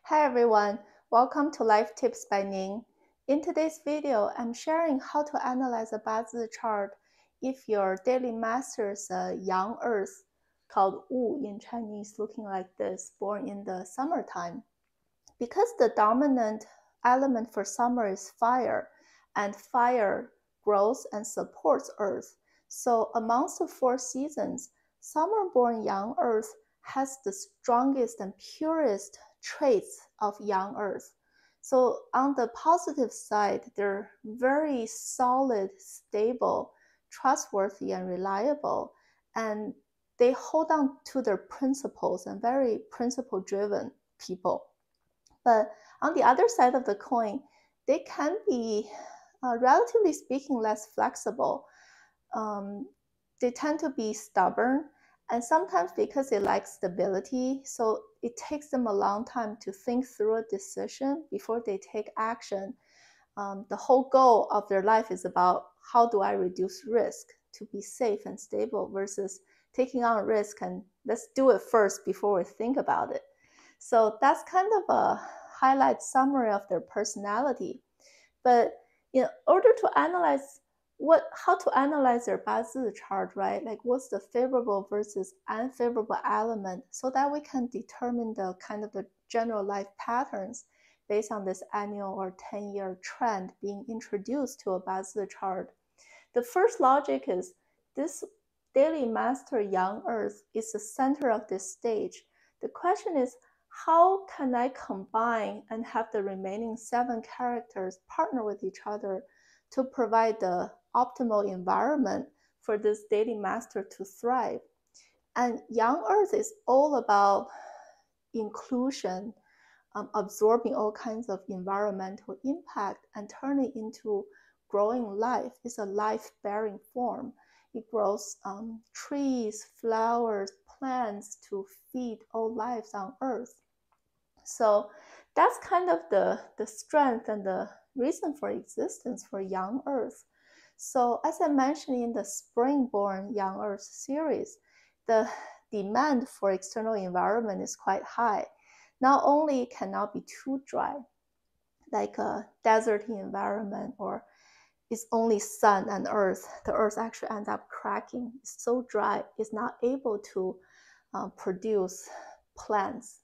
Hi everyone, welcome to Life Tips by Ning. In today's video, I'm sharing how to analyze a Bazi chart if your daily master is a Yang Earth, called Wu in Chinese, looking like this, born in the summertime. Because the dominant element for summer is fire, and fire grows and supports Earth. So amongst the four seasons, summer-born Yang Earth has the strongest and purest traits of Yang Earth. So on the positive side, they're very solid, stable, trustworthy, and reliable, and they hold on to their principles and very principle-driven people. But on the other side of the coin, they can be, relatively speaking, less flexible. They tend to be stubborn, and sometimes because they lack stability, so it takes them a long time to think through a decision before they take action. The whole goal of their life is about how do I reduce risk to be safe and stable versus taking on risk and let's do it first before we think about it. So that's kind of a highlight summary of their personality. But in order to analyze how to analyze their Bazi chart, right? Like what's the favorable versus unfavorable element so that we can determine the kind of the general life patterns based on this annual or 10-year trend being introduced to a Bazi chart. The first logic is this daily master Yang Earth is the center of this stage. The question is, how can I combine and have the remaining 7 characters partner with each other to provide the optimal environment for this daily master to thrive? And Yang Earth is all about inclusion, absorbing all kinds of environmental impact and turning into growing life. It's a life-bearing form. It grows trees, flowers, plants to feed all lives on Earth. So that's kind of the strength and the reason for existence for Yang Earth. So as I mentioned in the Spring-born Yang Earth series, the demand for external environment is quite high. Not only it cannot be too dry, like a deserty environment, or it's only sun and earth, the earth actually ends up cracking. It's so dry, it's not able to produce plants.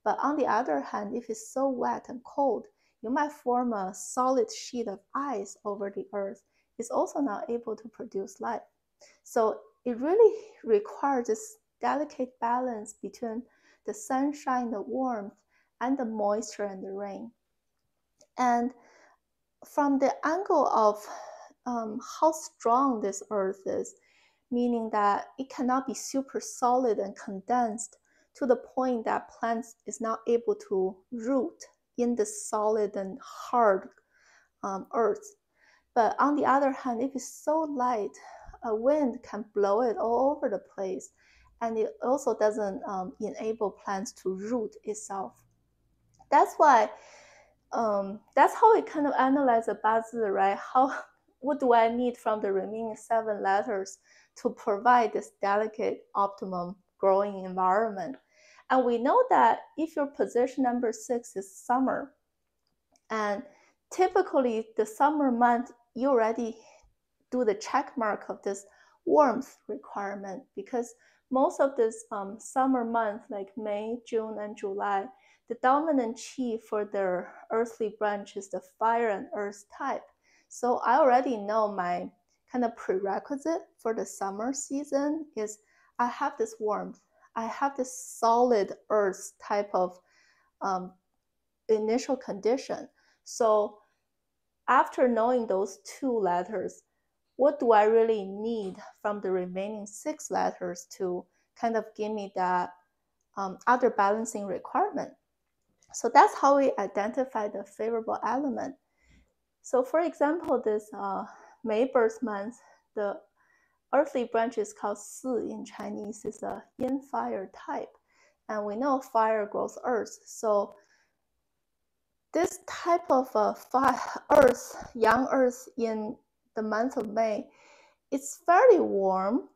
But on the other hand, if it's so wet and cold, you might form a solid sheet of ice over the earth. It's also not able to produce life. So it really requires this delicate balance between the sunshine, the warmth, and the moisture and the rain. And from the angle of how strong this earth is, meaning that it cannot be super solid and condensed to the point that plants is not able to root in the solid and hard earth. But on the other hand, if it's so light, a wind can blow it all over the place, and it also doesn't enable plants to root itself. That's why that's how we kind of analyze a Bazi, right? What do I need from the remaining 7 letters to provide this delicate optimum growing environment? And we know that if your position number 6 is summer, and typically the summer month, you already do the check mark of this warmth requirement, because most of this summer month, like May, June, and July, the dominant chi for their earthly branch is the fire and earth type. So I already know my kind of prerequisite for the summer season is I have this warmth, I have this solid earth type of initial condition. So after knowing those 2 letters, what do I really need from the remaining 6 letters to kind of give me that other balancing requirement? So that's how we identify the favorable element. So for example, this May birth month, the earthly branch is called Si in Chinese. It's a Yin Fire type. And we know fire grows earth. So this type of earth, Yang Earth in the month of May, it's fairly warm.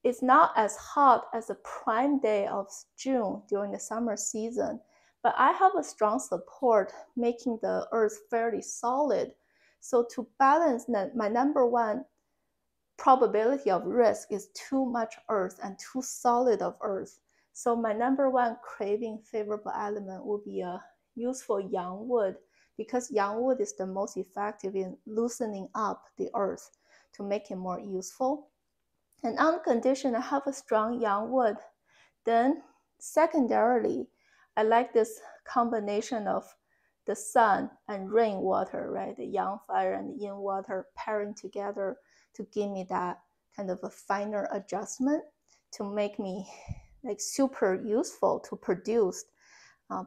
It's not as hot as the prime day of June during the summer season, But I have a strong support making the Earth fairly solid. So to balance that, my number one probability of risk is too much Earth and too solid of Earth. So my number one craving favorable element will be a useful yang wood, because yang wood is the most effective in loosening up the Earth to make it more useful. And on the condition I have a strong yang wood, then secondarily, I like this combination of the sun and rainwater, right? The Yang Fire and the Yin water pairing together to give me that kind of a finer adjustment to make me like super useful to produce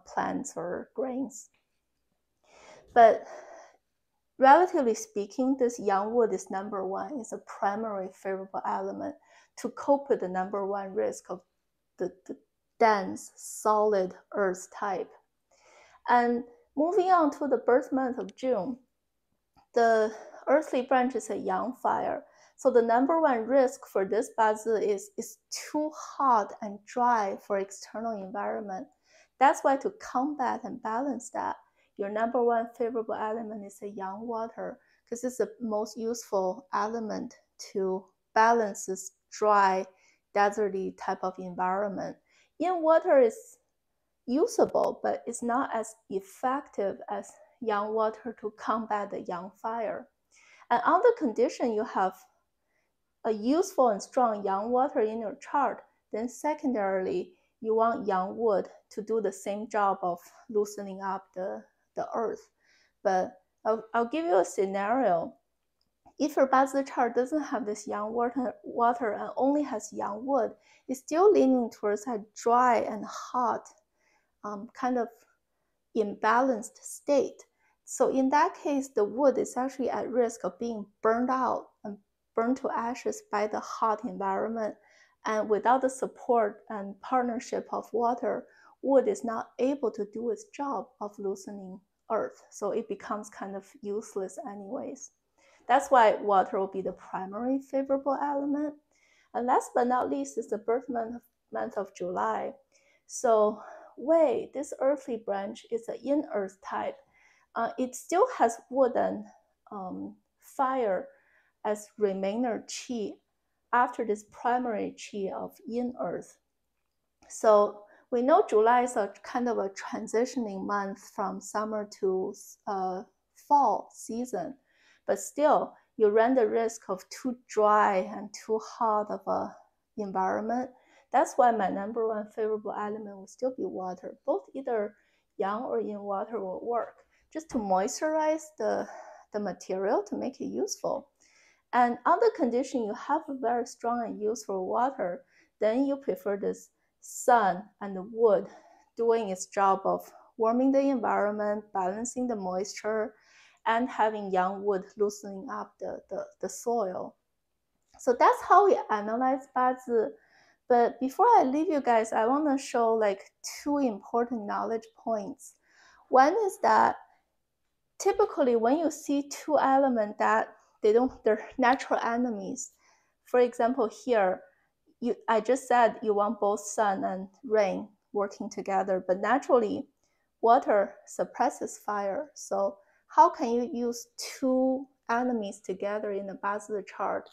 plants or grains. But relatively speaking, this yang wood is number one, is a primary favorable element to cope with the number one risk of the dense, solid earth type. And moving on to the birth month of June, the earthly branch is a Yang Fire. So the number one risk for this bazi is too hot and dry for external environment. That's why to combat and balance that, your number one favorable element is a Yang water, because it's the most useful element to balance this dry, deserty type of environment. Yin water is usable, but it's not as effective as Yang water to combat the Yang fire. And on the condition you have a useful and strong Yang water in your chart, then secondarily, you want Yang wood to do the same job of loosening up the earth. But I'll give you a scenario. If your bazi chart doesn't have this Yang water and only has Yang wood, it's still leaning towards a dry and hot kind of imbalanced state. So in that case, the wood is actually at risk of being burned out and burned to ashes by the hot environment. And without the support and partnership of water, wood is not able to do its job of loosening earth. So it becomes kind of useless anyways. That's why water will be the primary favorable element. And last but not least is the birth month of July. So Wei, this earthly branch, is a Yin Earth type. It still has wood and fire as remainder qi after this primary qi of Yin Earth. So we know July is a kind of a transitioning month from summer to fall season, but still you run the risk of too dry and too hot of a environment. That's why my number one favorable element will still be water. Both either yang or yin water will work, just to moisturize the material to make it useful. And on the condition you have a very strong and useful water, then you prefer this sun and the wood doing its job of warming the environment, balancing the moisture, and having yang wood loosening up the soil. So that's how we analyze bazi. But before I leave you guys, I want to show like two important knowledge points. One is that typically when you see two elements that they're natural enemies. For example, here, I just said you want both sun and rain working together, but naturally water suppresses fire. So how can you use two enemies together in a bazi chart?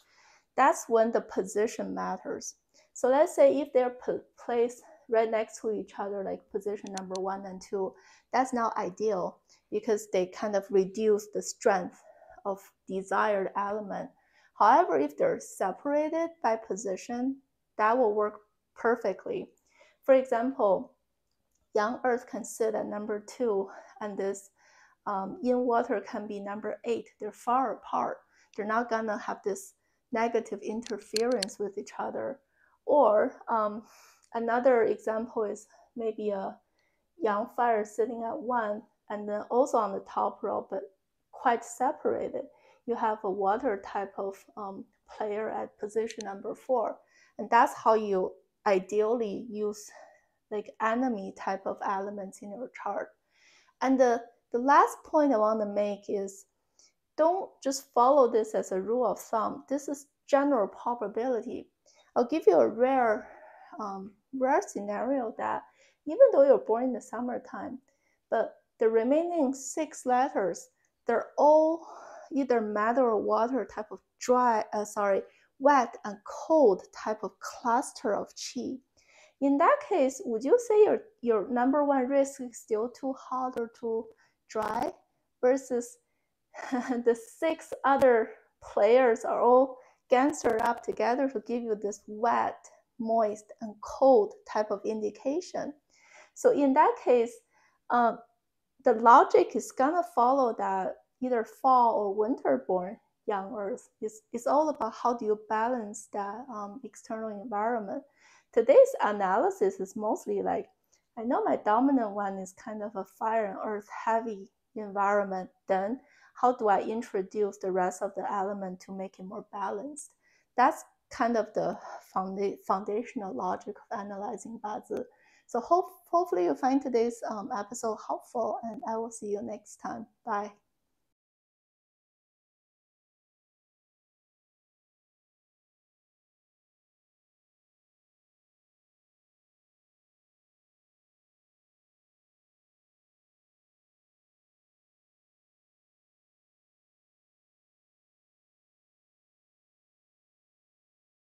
That's when the position matters. So let's say if they're placed right next to each other, like position number 1 and 2, that's not ideal because they kind of reduce the strength of desired element. However, if they're separated by position, that will work perfectly. For example, Yang Earth can sit at number 2, and this Yin Water can be number 8. They're far apart. They're not gonna have this negative interference with each other. Or another example is maybe a Yang Fire sitting at 1 and then also on the top row, but quite separated. You have a water type of player at position number 4. And that's how you ideally use like enemy type of elements in your chart. And the last point I want to make is don't just follow this as a rule of thumb. This is general probability. I'll give you a rare scenario that even though you're born in the summertime. But the remaining 6 letters, they're all either matter or water type of wet and cold type of cluster of qi. In that case, would you say your number one risk is still too hot or too dry versus the 6 other players are all gangstered up together to give you this wet, moist, and cold type of indication? So in that case, the logic is gonna follow that either fall or winter born young earth. It's all about how do you balance that external environment. Today's analysis is mostly like, I know my dominant one is kind of a fire and earth heavy environment. Then how do I introduce the rest of the element to make it more balanced? That's kind of the foundational logic of analyzing 八字. So hopefully you find today's episode helpful, and I will see you next time. Bye.